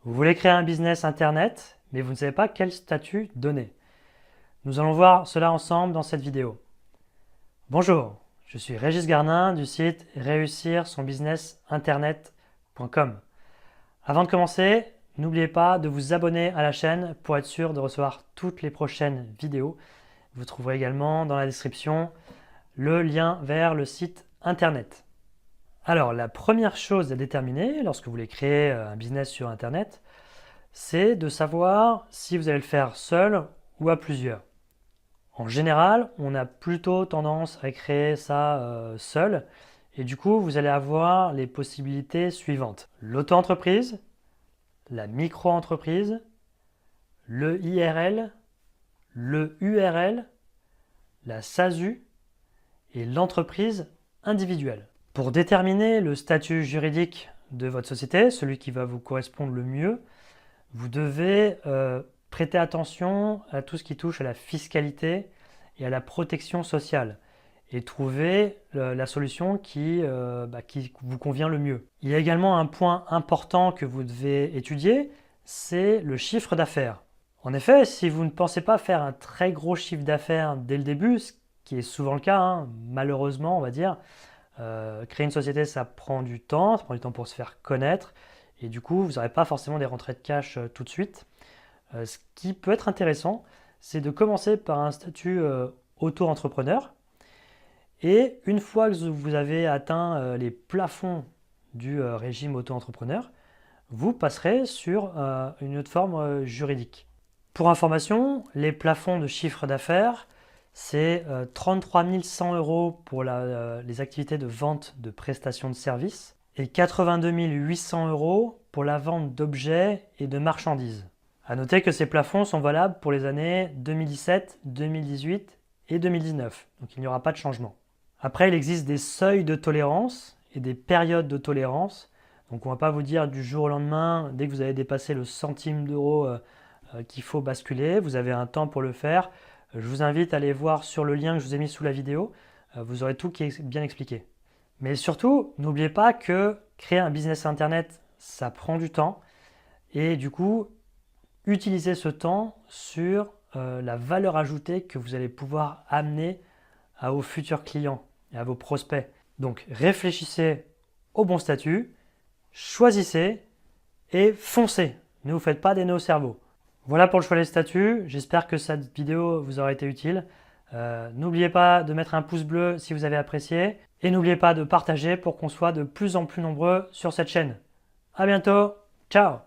Vous voulez créer un business internet, mais vous ne savez pas quel statut donner. Nous allons voir cela ensemble dans cette vidéo. Bonjour, je suis Régis Garnin du site réussirsonbusinessinternet.com. Avant de commencer, n'oubliez pas de vous abonner à la chaîne pour être sûr de recevoir toutes les prochaines vidéos. Vous trouverez également dans la description le lien vers le site internet. Alors, la première chose à déterminer lorsque vous voulez créer un business sur internet, c'est de savoir si vous allez le faire seul ou à plusieurs. En général, on a plutôt tendance à créer ça seul et du coup, vous allez avoir les possibilités suivantes. L'auto-entreprise, la micro-entreprise, le IRL, le URL, la SASU et l'entreprise individuelle. Pour déterminer le statut juridique de votre société, celui qui va vous correspondre le mieux, vous devez prêter attention à tout ce qui touche à la fiscalité et à la protection sociale et trouver la solution qui vous convient le mieux. Il y a également un point important que vous devez étudier, c'est le chiffre d'affaires. En effet, si vous ne pensez pas faire un très gros chiffre d'affaires dès le début, ce qui est souvent le cas, malheureusement on va dire, créer une société ça prend du temps pour se faire connaître et du coup vous n'aurez pas forcément des rentrées de cash tout de suite. Ce qui peut être intéressant, c'est de commencer par un statut auto-entrepreneur et une fois que vous avez atteint les plafonds du régime auto-entrepreneur, vous passerez sur une autre forme juridique. Pour information, les plafonds de chiffre d'affaires, c'est 33 100 € pour les activités de vente de prestations de services et 82 800 € pour la vente d'objets et de marchandises. A noter que ces plafonds sont valables pour les années 2017, 2018 et 2019, donc il n'y aura pas de changement. Après, il existe des seuils de tolérance et des périodes de tolérance. Donc on ne va pas vous dire du jour au lendemain, dès que vous avez dépassé le centime d'euro qu'il faut basculer, vous avez un temps pour le faire. Je vous invite à aller voir sur le lien que je vous ai mis sous la vidéo, vous aurez tout qui est bien expliqué. Mais surtout, n'oubliez pas que créer un business internet, ça prend du temps et du coup, utilisez ce temps sur la valeur ajoutée que vous allez pouvoir amener à vos futurs clients et à vos prospects. Donc réfléchissez au bon statut, choisissez et foncez. Ne vous faites pas des nœuds au cerveau. Voilà pour le choix des statuts. J'espère que cette vidéo vous aura été utile. N'oubliez pas de mettre un pouce bleu si vous avez apprécié et n'oubliez pas de partager pour qu'on soit de plus en plus nombreux sur cette chaîne. À bientôt. Ciao.